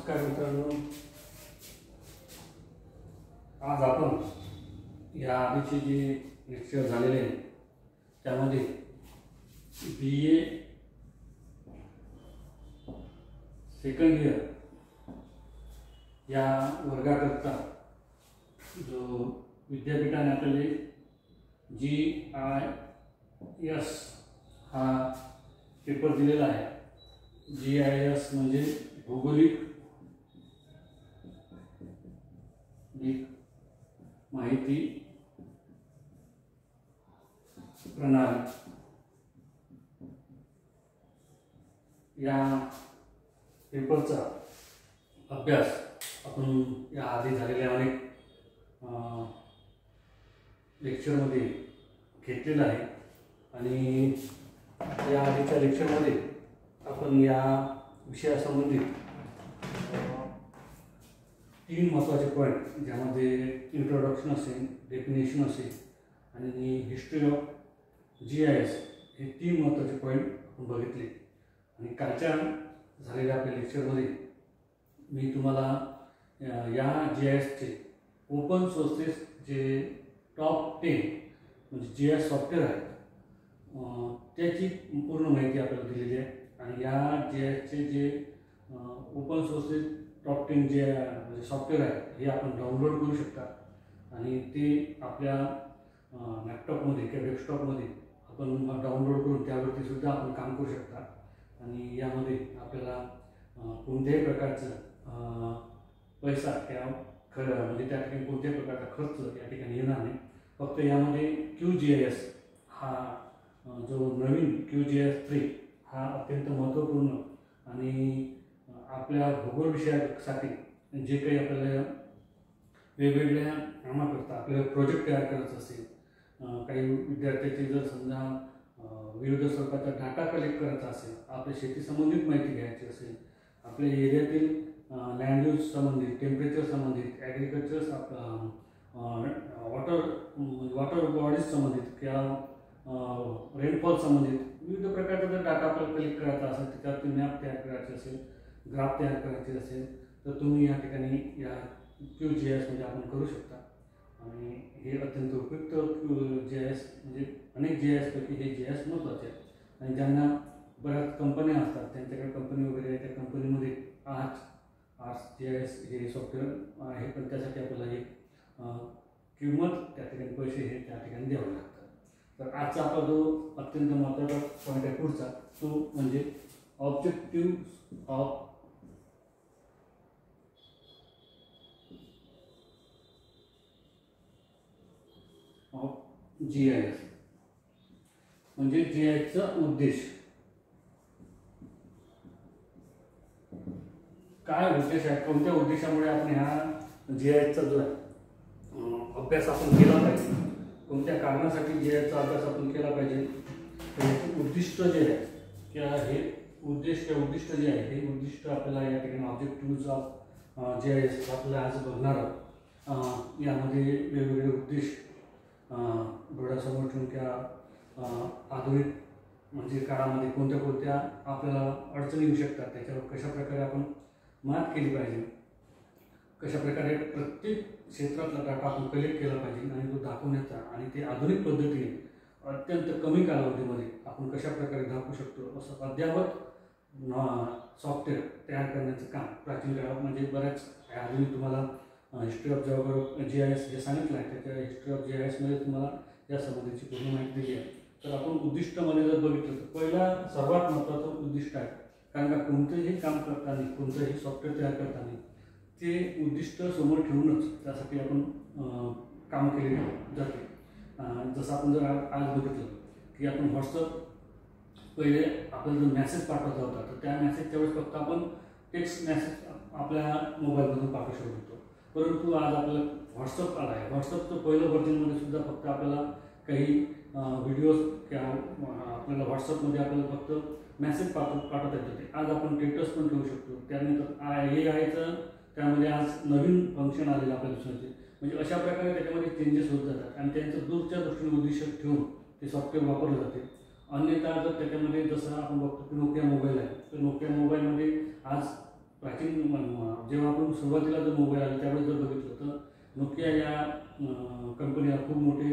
नमस्कार मित्रांनो, आज आपण या आधीचे जे लेक्चर झालेले आहे त्यामध्ये BA सेकंड इयर या वर्गाकरता जो विद्यापीठाने आपल्याला GIS हा पेपर दिलेला आहे। GIS म्हणजे भौगोलिक माहिती प्रणाली। या पेपरचा अभ्यास आपण या आधी झालेल्या अनेक लेक्चरमध्ये घेतलेला आहे आणि या आधीच्या लेक्चरमध्ये आपण या विषयासंबंधित 3 महत्त्वाचे पॉईंट ज्यामध्ये इंट्रोडक्शन असेल, डेफिनेशन असेल आणि हिस्ट्री ऑफ GIS हे 3 महत्त्वाचे पॉईंट आपण बघितले। आणि कालच्या झालेल्या आपल्या लेक्चरमध्ये मी तुम्हाला या GISचे ओपन सोर्सेस जे टॉप 10 म्हणजे GIS सॉफ्टवेअर आहे त्याची पूर्ण माहिती आपल्याला दिलेली आहे। आणि या GISचे जे ओपन सोर्सेस टॉप 10 जे म्हणजे सॉफ्टवेअर आहे हे आपण डाउनलोड करू शकता आणि ते आपल्या लॅपटॉपमध्ये किंवा डेस्कटॉपमध्ये आपण डाउनलोड करून त्यावरती सुद्धा आपण काम करू शकता। आणि यामध्ये आपल्याला कोणत्याही प्रकारचं पैसा किंवा म्हणजे त्या ठिकाणी कोणत्याही प्रकारचा खर्च या ठिकाणी येणार नाही। फक्त यामध्ये QGIS हा जो नवीन QGIS 3 हा अत्यंत महत्त्वपूर्ण आणि आपल्या भूगोल विषयासाठी जे काही आपल्याला वेगवेगळ्या कामाकरता आपल्याला प्रोजेक्ट तयार करायचा असेल, काही विद्यार्थ्यांची जर समजा विविध स्वरूपाचा डाटा कलेक्ट करायचा असेल, आपल्या शेती संबंधित माहिती घ्यायची असेल, आपल्या एरियातील लँड यूज संबंधित, टेम्परेचर संबंधित, ॲग्रिकल्चर वॉटर बॉडीज संबंधित किंवा रेनफॉल संबंधित विविध प्रकारचा जर डाटा आपल्याला कलेक्ट करायचा असेल, त्याच्यावरती मॅप तयार करायचे असेल, ग्राफ तयार करायचे असेल तर तुम्ही या ठिकाणी या QGIS मध्ये आपण करू शकता। आणि हे अत्यंत उपयुक्त GIS म्हणजे अनेक GIS पैकी हे GIS महत्त्वाचे आहे। आणि ज्यांना बऱ्याच कंपन्या असतात त्यांच्याकडे कंपनी वगैरे आहे, त्या कंपनीमध्ये ArcGIS हे सॉफ्टवेअर आहे, पण त्यासाठी आपल्याला एक किंमत त्या ठिकाणी पैसे हे त्या ठिकाणी द्यावे लागतात। तर आजचा आपला जो अत्यंत महत्त्वाचा पॉईंट आहे पुढचा तो म्हणजे ऑब्जेक्टिव्ह ऑफ GIS म्हणजे GIS चा उद्देश काय उद्देश आहे, कोणत्या उद्देशामुळे आपण ह्या GIS चा जो अभ्यास आपण केला पाहिजे, कोणत्या कारणासाठी GIS चा अभ्यास आपण केला पाहिजे, त्याचे उद्दिष्ट जे आहे किंवा हे उद्दिष्ट जे आहे हे उद्दिष्ट आपल्याला या ठिकाणी ऑब्जेक्टिव्हज ऑफ GIS आपल्याला आज बघणार आहोत। यामध्ये वेगवेगळे उद्देश डोळ्यासमोर ठेवून किंवा आधुनिक म्हणजे काळामध्ये कोणत्या आपल्याला अडचणी येऊ शकतात, त्याच्यावर कशा प्रकारे आपण मात केली पाहिजे, कशा प्रकारे प्रत्येक क्षेत्रातला डाटा आपण कलेक्ट केला पाहिजे आणि तो दाखवण्याचा आणि ते आधुनिक पद्धतीने अत्यंत कमी कालावधीमध्ये आपण कशा प्रकारे दाखवू शकतो असं अद्ययावत सॉफ्टवेअर तयार करण्याचं काम प्राचीन काळात म्हणजे बऱ्याच आधुनिक तुम्हाला हिस्ट्री ऑफ GIS जे सांगितलं आहे त्याच्या हिस्ट्री ऑफ GIS मध्ये तुम्हाला या संबंधीची पूर्ण माहिती दिली आहे। तर आपण उद्दिष्टामध्ये जर बघितलं तर पहिला सर्वात महत्त्वाचं उद्दिष्ट आहे, कारण का कोणतेही काम करताना कोणतंही सॉफ्टवेअर तयार करताना ते उद्दिष्ट समोर ठेवूनच त्यासाठी आपण काम केले जाते। जसं आपण जर आज बघितलं की आपण व्हॉट्सअप पहिले आपल्याला जर मेसेज पाठवायचा होता तर त्या मेसेजच्या वेळेस फक्त आपण टेक्स्ट मेसेज आपल्या मोबाईलमधून पाठवू शकतो, परंतु आज आपल्याला व्हॉट्सअप आला आहे। व्हॉट्सअपचं पहिलं व्हर्जनमध्ये सुद्धा फक्त आपल्याला काही व्हिडिओज किंवा आपल्याला व्हॉट्सअपमध्ये आपल्याला फक्त मेसेज पाठवता येते। आज आपण स्टेटस पण ठेवू शकतो। त्यानंतर AIचं त्यामध्ये आज नवीन फंक्शन आलेलं आपल्याला दिसून येते। म्हणजे अशा प्रकारे त्याच्यामध्ये चेंजेस होत जातात आणि त्यांचं दूरच्या दृष्टीने उद्दिष्ट ठेवून ते सॉफ्टवेअर वापरले जाते। अन्यथा जर त्याच्यामध्ये जसं आपण बघतो की नोकिया मोबाईल आहे, तर नोकिया मोबाईलमध्ये आज प्राचीन जेव्हा आपण सुरुवातीला जर मोबाईल आले त्यावेळेस जर बघितलं तर नोकिया या कंपनीला खूप मोठे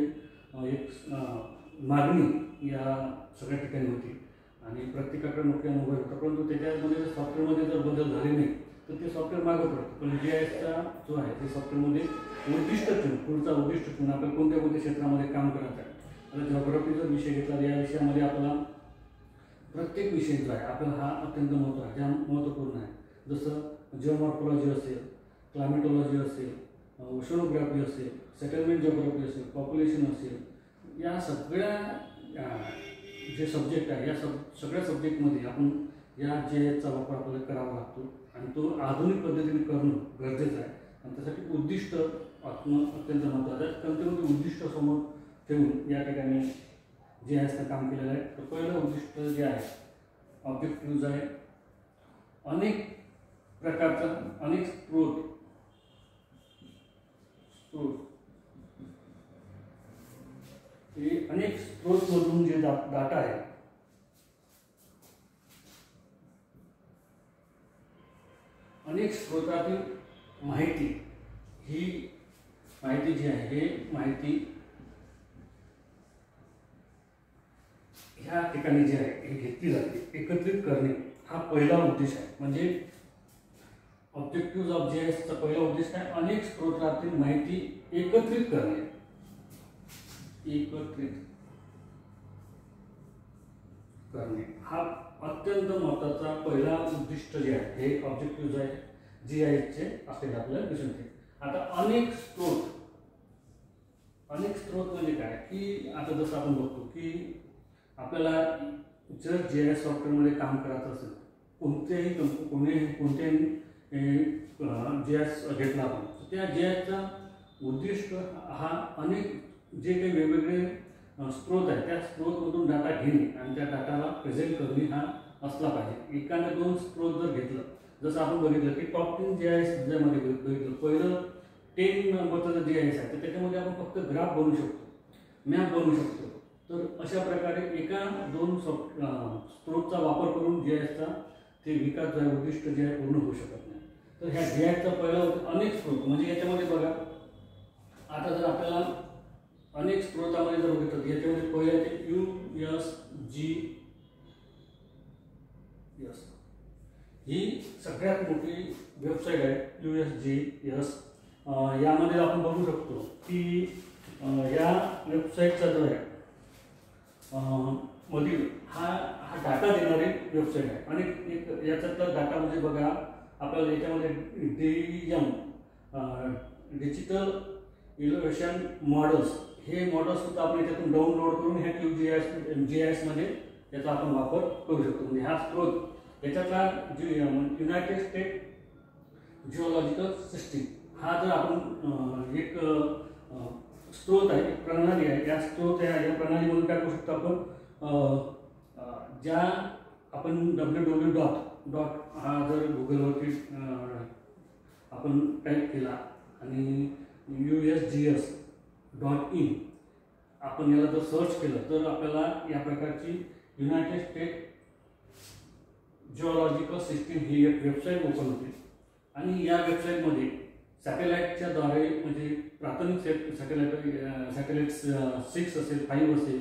एक मागणी या सगळ्या ठिकाणी होती आणि प्रत्येकाकडे नोकिया मोबाईल होता, परंतु त्याच्यामध्ये सॉफ्टवेअरमध्ये जर बदल झाले नाही तर ते सॉफ्टवेअर मागं पडतं. पण GISचा जो आहे ते सॉफ्टवेअरमध्ये उद्दिष्ट ठेवून पुढचा उद्दिष्ट ठेवून आपल्याला कोणत्या कोणत्या क्षेत्रामध्ये काम करायचं आहे. आता जॉग्राफी जर विषय घेतला या विषयामध्ये आपल्याला प्रत्येक विषय जो आहे आपल्याला हा अत्यंत महत्त्वपूर्ण आहे. जसं जिओमॉर्फॉलॉजी असेल, क्लायमेटॉलॉजी असेल, ओशनोग्राफी असेल, सेटलमेंट जिओग्राफी असेल, पॉप्युलेशन असेल, या सगळ्या जे सब्जेक्ट आहे या सगळ्या सब्जेक्टमध्ये आपण या GISचा वापर आपल्याला करावा लागतो आणि तो आधुनिक पद्धतीने करणं गरजेचं आहे. आणि त्यासाठी उद्दिष्ट अत्यंत महत्त्वाचं आहे. कोणते उद्दिष्ट समोर ठेवून या ठिकाणी GISचं काम केलेलं आहे. तर पहिलं उद्दिष्ट जे आहे ऑब्जेक्टिव्ह आहे, अनेक प्रकारचा अनेक स्रोत हे अनेक स्रोतमधून जे डाटा आहे अनेक स्रोतातील माहिती, ही माहिती जी आहे हे माहिती ह्या ठिकाणी जी आहे हे घेतली जाते, एकत्रित करणे हा पहिला उद्देश आहे. म्हणजे ऑब्जेक्टिव्ह ऑफ GISचा पहिला उद्देश आहे अनेक स्रोतातील माहिती एकत्रित करणे. हा अत्यंत महत्त्वाचा पहिला उद्दिष्ट जे आहे हे ऑब्जेक्टिव्ह आहे GISचे असलेले आपल्याला दिसून येते. आता अनेक स्रोत म्हणजे काय की आता जसं आपण बघतो की आपल्याला जर GIS सॉफ्टवेअरमध्ये काम करायचं असेल, कोणत्याही GIS घेतला आपण, त्या GISचा उद्दिष्ट हा अनेक जे काही वेगवेगळे स्रोत आहे त्या स्रोतमधून डाटा घेणे आणि त्या डाटाला प्रेझेंट करणे हा असला पाहिजे. एकाने दोन स्रोत जर घेतलं, जसं आपण बघितलं की टॉप 10 GIS ज्यामध्ये बघितलं पहिलं 10 नंबरचं जर GIS आहे तर त्याच्यामध्ये आपण फक्त ग्राफ बनवू शकतो, मॅप बनवू शकतो. तर अशा प्रकारे एका दोन स्रोतचा वापर करून GISचा ते विकास जो आहे उद्दिष्ट जे आहे पूर्ण होऊ शकत नाही. तर ह्या GISचा पहिला अनेक स्रोत म्हणजे याच्यामध्ये बघा आता जर आपल्याला अनेक स्रोतामध्ये जर बघितलं याच्यामध्ये पहिलं ते USGS ही सगळ्यात मोठी वेबसाईट आहे. USGS यामध्ये आपण बघू शकतो की या वेबसाईटचा जो आहे मधील हा डाटा देणारी वेबसाईट आहे. आणि एक याच्यातला डाटा म्हणजे बघा आपल्याला याच्यामध्ये DEM डिजिटल इलेव्हेशन मॉडेल्स हे मॉडेल्स सुद्धा आपण याच्यातून डाउनलोड करून ह्या GIS मध्ये याचा आपण वापर करू शकतो. म्हणजे हा स्रोत याच्यातला युनायटेड स्टेट जिओलॉजिकल सिस्टीम हा जर आपण एक स्रोत आहे, एक प्रणाली आहे, या स्रोत या प्रणालीमधून काय करू शकतो आपण ज्या आपण www. हा जर गुगलवरती आपण टाईप केला आणि USGS.in आपण याला जर सर्च केलं तर आपल्याला या प्रकारची युनायटेड स्टेट जिओलॉजिकल सिस्टीम ही एक वेबसाईट ओपन होते. आणि या वेबसाईटमध्ये सॅटेलाईटच्या द्वारे म्हणजे प्राथमिक सॅटेलाईट 6 असेल, 5 असेल,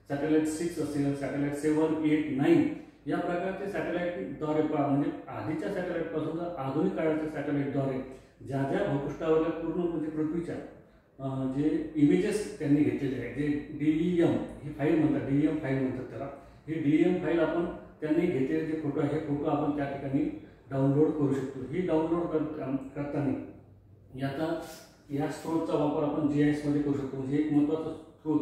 सॅटेलाईट 6 असेल, सॅटेलाईट 7, 8, 9 या प्रकारचे सॅटेलाईटद्वारे म्हणजे आधीच्या सॅटेलाईटपासून तर आधुनिक काळाच्या सॅटेलाईटद्वारे ज्या ज्या भूपृष्ठावरच्या पूर्ण म्हणजे पृथ्वीच्या जे इमेजेस त्यांनी घेतलेले आहे, जे DEM ही फाईल म्हणतात, DEM फाईल म्हणतात त्याला, ही DEM फाईल आपण त्यांनी घेतलेले जे फोटो आहे हे फोटो आपण त्या ठिकाणी डाउनलोड करू शकतो. ही डाउनलोड करताना या स्रोतचा वापर आपण GIS मध्ये करू शकतो. म्हणजे एक महत्त्वाचा स्रोत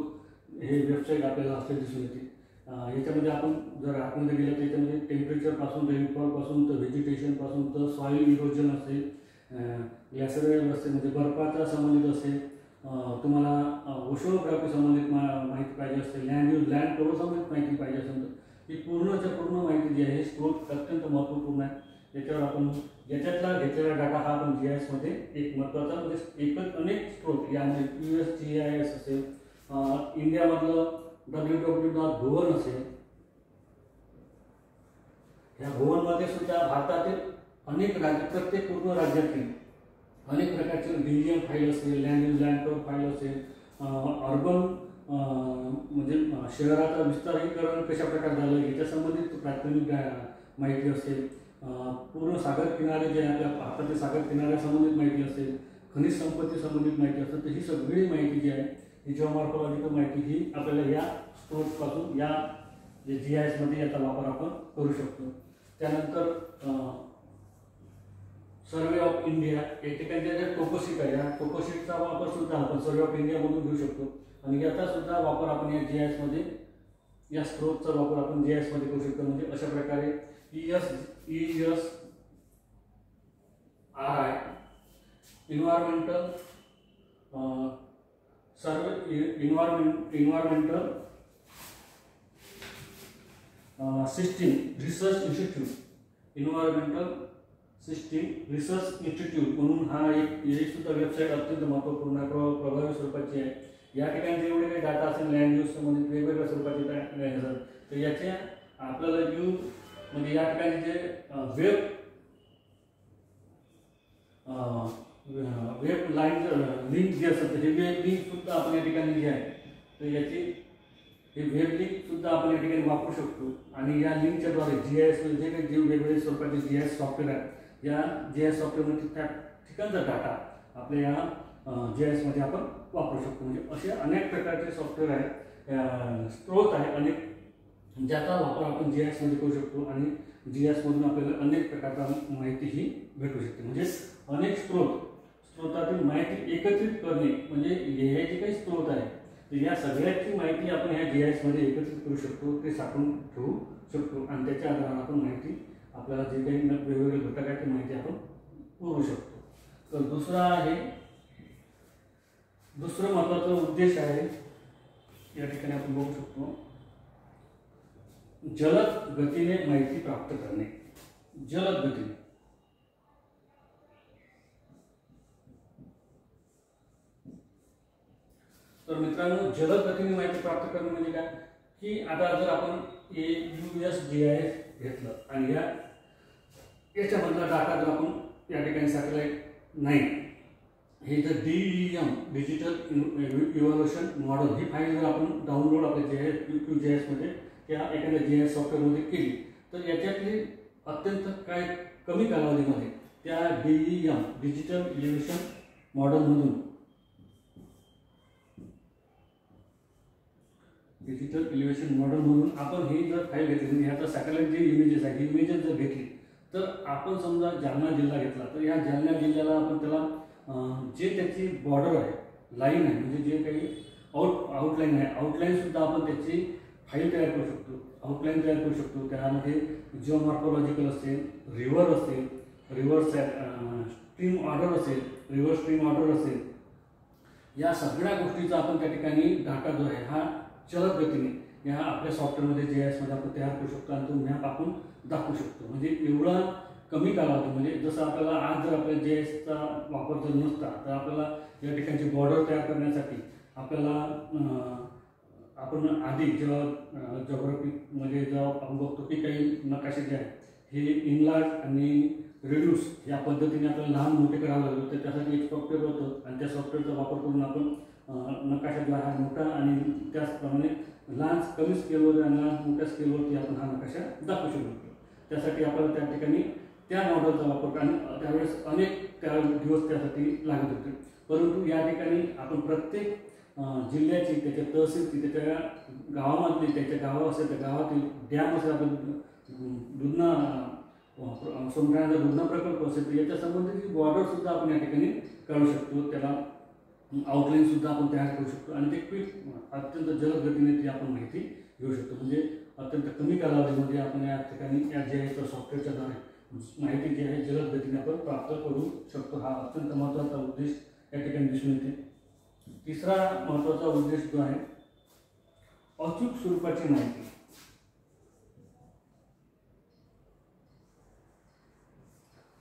हे वेबसाईट आपल्याला असले दिसून येते. याच्यामध्ये आपण जर आतमध्ये गेलं तर याच्यामध्ये टेम्परेचरपासून, रेनफॉलपासून तर व्हेजिटेशनपासून तर सॉईल इरोजन असेल, ग्लॅशियल असेल म्हणजे बर्फाचा संबंधित असेल, तुम्हाला ओशनोग्राफी संबंधित माहिती पाहिजे असेल, लँड कव्हर संबंधित माहिती पाहिजे असेल तर ही पूर्णच्या पूर्ण माहिती जी आहे हे स्रोत अत्यंत महत्त्वपूर्ण आहे. याच्यावर आपण याच्यातला घेतलेला डाटा हा आपण GIS मध्ये एक महत्त्वाचा म्हणजे एकच अनेक स्रोत यामध्ये USGIS असेल, इंडियामधलं www.bhuvan असेल, ह्या भुवनमध्ये सुद्धा भारतातील अनेक राज्य, प्रत्येक पूर्ण राज्यातील अनेक प्रकारचे DEM फाईल असेल, land use land cover file असेल, अर्बन म्हणजे शहराचा विस्तारीकरण कशा प्रकारे झालं याच्या संबंधित प्राथमिक माहिती असेल, पूर्ण सागर किनारे जे आपल्या भारतातील सागर किनाऱ्यासंबंधित माहिती असेल, खनिज संपत्ती संबंधित माहिती असेल, तर ही सगळी माहिती जी आहे ही जिओमॉर्फॉलॉजिकल माहिती ही आपल्याला या स्त्रोतपासून या जे GIS मध्ये याचा वापर आपण करू शकतो. त्यानंतर सर्वे ऑफ इंडिया या ठिकाणी जे टोपोशीट आहे या टोपोशीटचा वापर सुद्धा आपण सर्वे ऑफ इंडियामधून घेऊ शकतो आणि याचा सुद्धा वापर आपण या GIS मध्ये या स्त्रोतचा वापर आपण GIS मध्ये करू शकतो. म्हणजे अशा प्रकारे ESRI environmental survey environmental system research institute environmental system research institute म्हणून हा एक सुद्धा वेबसाईट अत्यंत महत्त्वपूर्ण आहे, प्रभावी स्वरूपाची आहे. या ठिकाणी जेवढे काही डाटा असेल लँड यूज संबंधित वेगवेगळ्या स्वरूपाचे डाटा असतात तर याच्या आपल्याला यूज म्हणजे या ठिकाणी जे वेब लाईन लिंक जे असतात हे वेब लिंक सुद्धा आपण या ठिकाणी जे आहे तर याची हे वेब लिंक सुद्धा आपण या ठिकाणी वापरू शकतो आणि या लिंकच्या द्वारे GIS जे काही वेगवेगळे स्वरूपाचे GIS सॉफ्टवेअर आहे या GIS सॉफ्टवेअरमध्ये त्या ठिकाणचा डाटा आपल्या या GIS मध्ये आपण वापरू शकतो. म्हणजे असे अनेक प्रकारचे सॉफ्टवेअर आहेत, स्त्रोत आहे अनेक ज्याचा वापर आपण GIS मध्ये करू शकतो आणि GIS मधून आपल्याला अनेक प्रकारचा माहितीही भेटू शकते. म्हणजे अनेक स्त्रोतातील माहिती एकत्रित करणे म्हणजे हे जे काही स्त्रोत आहे तर या सगळ्याची माहिती आपण ह्या GIS मध्ये एकत्रित करू शकतो, ते साठवून ठेवू शकतो आणि त्याच्या आधारावर आपण माहिती आपल्याला जे काही वेगवेगळे घटक आहेत ती माहिती आपण पुरवू शकतो. तर दुसरं महत्त्वाचा उद्देश आहे या ठिकाणी आपण बघू शकतो जलद गतीने माहिती प्राप्त करणे. जलद गतीने तर मित्रांनो जलद गतीने माहिती प्राप्त करणे म्हणजे काय की आता जर आपण USGIS घेतलं आणि याच्यामधला डाटा जर आपण या ठिकाणी सॅटेलाइट नाही हे जर DEM डिजिटल इव्हॉल्युशन मॉडेल ही फाईल जर आपण डाउनलोड आपल्या QGIS मध्ये त्या एखाद्या GIS सॉफ्टवेअरमध्ये केली तर याच्यातली अत्यंत काय कमी कालावधीमध्ये त्या DEM डिजिटल इव्हॉल्युशन मॉडेलमधून आपण ही जर फाईल घेतली म्हणजे ह्याचा सॅटेलाइट जे इमेजेस आहे ही इमेजेस जर घेतली तर आपण समजा जालना जिल्हा घेतला तर या जालना जिल्ह्याला आपण त्याला जे त्याची बॉर्डर आहे लाईन आहे म्हणजे जे काही आउटलाईन आहे आउटलाईन सुद्धा आपण त्याची फाईल तयार करू शकतो, आउटलाईन तयार करू शकतो. त्यामध्ये जिओमॉर्फॉलॉजिकल असेल, रिव्हर असेल, रिव्हर स्ट्रीम ऑर्डर असेल, रिव्हर स्ट्रीम ऑर्डर असेल, या सगळ्या गोष्टीचा आपण त्या ठिकाणी डाटा जो आहे हा जलद गतीने या आपल्या सॉफ्टवेअरमध्ये GIS मध्ये आपण तयार करू शकतो आणि तो मॅप आपण दाखवू शकतो. म्हणजे एवढा कमी कालावधी म्हणजे जसं आपल्याला आज जर आपल्या GISचा वापर जर नसता तर आपल्याला या ठिकाणची बॉर्डर तयार करण्यासाठी आपल्याला आपण आधी जेव्हा जॉग्राफीमध्ये जेव्हा आपण बघतो की काही नकाशे जे आहेत हे इनलार्ज आणि रिड्यूस या पद्धतीने आपल्याला लहान मोठे करावं लागलं तर त्यासाठी एक सॉफ्टवेअर होतं आणि त्या सॉफ्टवेअरचा वापर करून आपण नकाशा जो आहे मोठा आणि त्याचप्रमाणे लहान कमी स्केलवर आणि लहान मोठ्या स्केलवरती आपण हा नकाशा दाखवू शकतो. त्यासाठी आपल्याला त्या ठिकाणी त्या मॉडेलचा वापर आणि त्यावेळेस अनेक दिवस त्यासाठी लागत होते. परंतु या ठिकाणी आपण प्रत्येक जिल्ह्याची त्याच्या तहसीलची त्याच्या गावामधली त्याच्या गाव असेल त्या गावातील डॅम असेल आपण दुधना समुद्राचा दुधना प्रकल्प असेल तर याच्या संबंधित बॉर्डर सुद्धा आपण या ठिकाणी काढू शकतो, त्याला आउटलाईन सुद्धा आपण तयार करू शकतो आणि ते क्विक अत्यंत जलद गतीने ती आपण माहिती घेऊ शकतो. म्हणजे अत्यंत कमी कालावधीमध्ये आपण या ठिकाणी या GIS सॉफ्टवेअरच्या द्वारे माहिती जी आहे जलद गतीने आपण प्राप्त करू शकतो. हा अत्यंत महत्त्वाचा उद्देश या ठिकाणी दिसून येते. तिसरा महत्त्वाचा उद्देश जो आहे अचूक स्वरूपाची माहिती.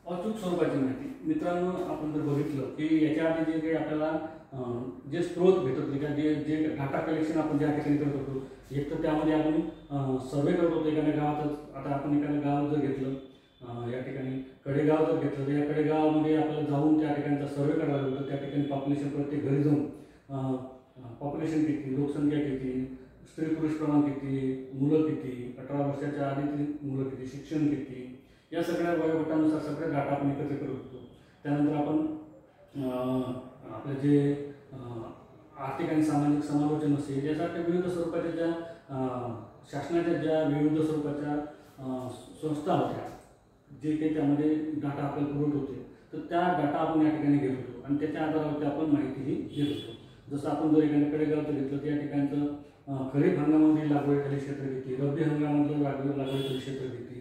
अचूक स्वरूपाची माहिती मित्रांनो आपण जर बघितलं की याच्या आधी जे काही आपल्याला जे स्त्रोत भेटत होते का जे डाटा कलेक्शन आपण ज्या ठिकाणी करत होतो एक तर त्यामध्ये आपण सर्वे करत होतो एखाद्या गावातच. आता आपण एखाद्या गावात जर घेतलं या ठिकाणी कडेगाव जर घेतलं तर या कडेगावामध्ये आपल्याला जाऊन त्या ठिकाणचा सर्वे करायला लागतो. त्या ठिकाणी पॉप्युलेशन प्रत्येक घरी जाऊन पॉप्युलेशन किती, लोकसंख्या किती, स्त्री पुरुष प्रमाण किती, मुलं किती, 18 वर्षाच्या आधीची मुलं किती, शिक्षण किती, या सगळ्या वयोगटानुसार सगळे डाटा आपण एकत्र करू शकतो. त्यानंतर आपण आपले जे आर्थिक आणि सामाजिक समालोचन असेल यासारख्या विविध स्वरूपाच्या ज्या शासनाच्या ज्या विविध स्वरूपाच्या संस्था होत्या जे काही त्यामध्ये डाटा आपल्याला पुरवत होते, तर त्या डाटा आपण या ठिकाणी घेत होतो आणि त्याच्या आधारावरती आपण माहितीही घेत होतो. जसं आपण जर एखाद्या कडेगावचं घेतलं तर या ठिकाणचं खरीप हंगामामध्ये लागवडीखाली क्षेत्र किती, रब्बी हंगामामध्ये लागवडीखाली क्षेत्र किती,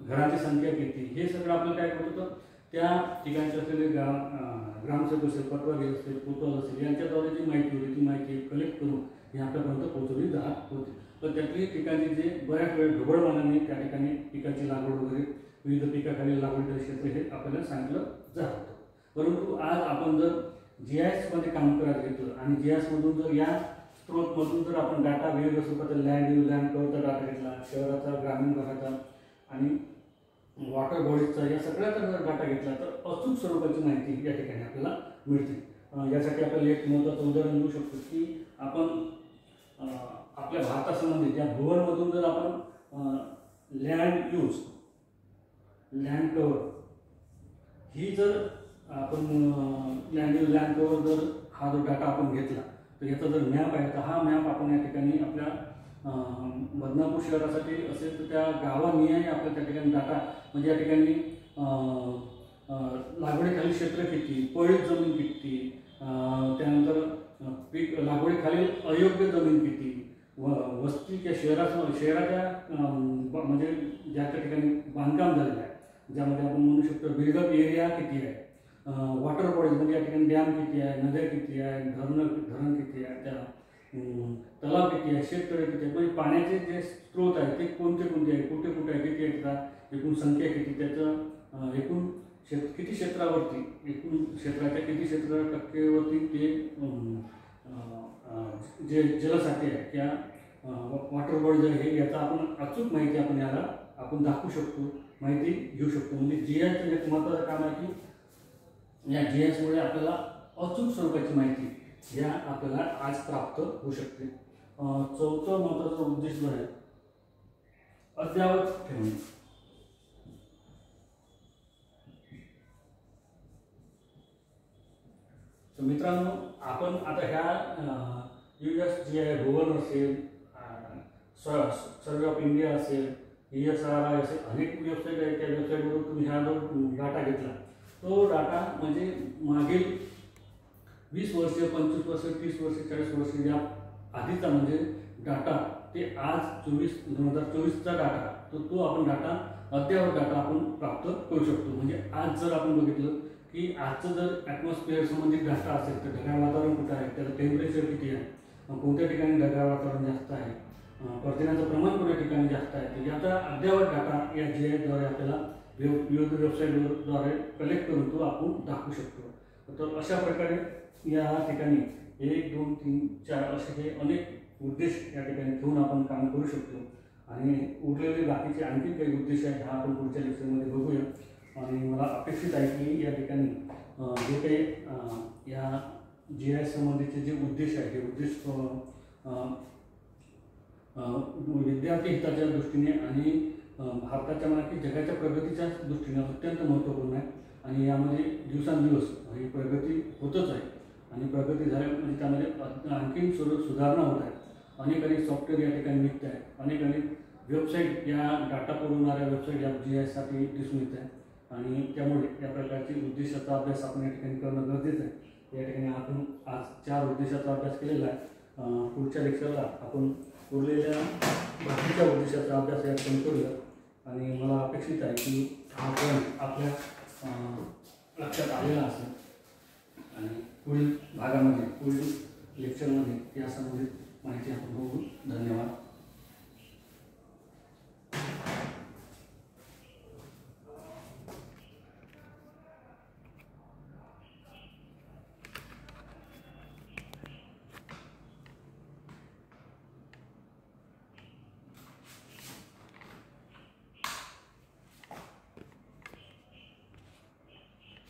घरांची संख्या किती, हे सगळं आपल्याला काय करत होतं त्या ठिकाणचे असलेले ग्रामसेवक असेल, पटवारी असेल, कोतवाल असेल यांच्याद्वारे जी माहिती होती ती माहिती कलेक्ट करून हे आपल्यापर्यंत पोहोचवली जात होती. पण त्यातली ठिकाणची जे बऱ्याच वेळ ढोबळमानाने त्या ठिकाणी पिकाची लागवड वगैरे विविध पिकाखाली लागवडीचे क्षेत्र हे आपल्याला सांगितलं जात होतं. परंतु आज आपण जर GIS मध्ये काम करायला घेतलं आणि GIS मधून जर या स्त्रोतमधून जर आपण डाटा विविध स्वरूपाचा लँड कव्हरचा डाटा घेतला, शहराचा, ग्रामीण भागाचा आणि वॉटर बॉडीजचा, या सगळ्याचा जर डाटा घेतला तर अचूक स्वरूपाची माहिती या ठिकाणी आपल्याला मिळते. यासाठी आपल्याला एक महत्त्वाचं उदाहरण देऊ शकतो की आपण आपल्या भारतासंबंधित या भुवनमधून जर आपण लँड कव्हर ही जर आपण लँड कव्हर जर हा जो डाटा आपण घेतला तर याचा जर मॅप आहे तर हा मॅप आपण या ठिकाणी आपल्या बदनापूर शहरासाठी असेल तर त्या गावानिहाय आपल्या त्या ठिकाणी डाटा म्हणजे या ठिकाणी लागवडीखालील क्षेत्र किती, पडीक जमीन किती, त्यानंतर पीक लागवडीखालील अयोग्य जमीन किती, वस्ती त्या शहराच्या म्हणजे ज्या त्या ठिकाणी बांधकाम झालेलं आहे ज्यामध्ये आपण म्हणू शकतो बिल्डअप एरिया किती आहे, वॉटर बॉडीज म्हणजे या ठिकाणी डॅम किती आहे, नद्या किती आहे, धरण किती आहे, त्या तलाव किती आहे, शेततळे किती आहे, म्हणजे पाण्याचे जे स्रोत आहे ते कोणते आहे, कुठे आहे, किती आहेत, एकूण संख्या किती, त्याचं एकूण किती क्षेत्रावरती, एकूण क्षेत्राच्या किती क्षेत्र टक्केवरती ते जे जलसाठे आहे त्या वॉटर बॉडीज आहे याचा आपण अचूक माहिती आपण याला आपण दाखवू शकतो, माहिती घेऊ शकतो. म्हणजे GIS एक महत्त्वाचं काम आहे की या GIS मुळे आपल्याला अचूक स्वरूपाची माहिती या आपल्याला आज प्राप्त होऊ शकते. चौथं महत्त्वाचं उद्देश जो आहे अद्ययावत ठेवणे. तर मित्रांनो आपण आता ह्या USGI भुवन असेल, सर्वे ऑफ इंडिया असेल, ESRI असेल, अनेक वेबसाईट आहेत. त्या वेबसाईटवरून तुम्ही हा जो डाटा घेतला तो डाटा म्हणजे मागील 20 वर्ष, 25 वर्ष, 30 वर्ष, 40 वर्ष या आधीचा म्हणजे डाटा ते आज 2024चा डाटा तो आपण डाटा अद्ययावत डाटा आपण प्राप्त करू शकतो. म्हणजे आज जर आपण बघितलं की आजचं जर ॲटमॉस्फिअर संबंधित डाटा असेल तर ढगाळ वातावरण कुठं आहे, त्याचं टेम्परेचर किती आहे, कोणत्या ठिकाणी ढगाळ वातावरण जास्त आहे, पर्जन्याचं प्रमाण कोणत्या ठिकाणी जास्त आहे, तर याचा अद्ययावत डाटा या GISद्वारे आपल्याला विविध वेबसाईटद्वारे कलेक्ट करून तो आपण दाखवू शकतो. तर अशा प्रकारे या ठिकाणी 1, 2, 3, 4 असे हे अनेक उद्देश या ठिकाणी ठेवून आपण काम करू शकतो. आणि उरलेले बाकीचे आणखी काही उद्देश आहेत हा आपण पुढच्या लेक्चरमध्ये बघूया. आणि मला अपेक्षित आहे की या ठिकाणी जे काही या GIS संबंधीचे जे उद्देश आहे हे उद्देश विद्यार्थी हिताच्या दृष्टीने आणि भारताच्या म्हणा की जगाच्या प्रगतीच्या दृष्टीने अत्यंत महत्त्वपूर्ण आहे. आणि यामध्ये दिवसांदिवस ही प्रगती होतच आहे आणि प्रगती झाल्या म्हणजे त्यामध्ये आणखीन सुधारणा होत आहे. अनेक सॉफ्टवेअर या ठिकाणी निघत आहे, अनेक वेबसाईट या डाटा पुरवणाऱ्या वेबसाईट या GISसाठी दिसून येत आहे. आणि त्यामुळे या प्रकारची उद्देशाचा अभ्यास आपण या ठिकाणी करणं गरजेचं आहे. या ठिकाणी आपण आज 4 उद्देशाचा अभ्यास केलेला आहे. पुढच्या लेक्चरला आपण उरलेल्या बाकीच्या उद्देशाचा अभ्यास या ठिकाणी करूया. आणि मला अपेक्षित आहे की हा पॉईंट आपल्या लक्षात आलेला असेल आणि पुढील भागामध्ये पुढील लेक्चरमध्ये या संबंधित माहिती आपण बघू. धन्यवाद.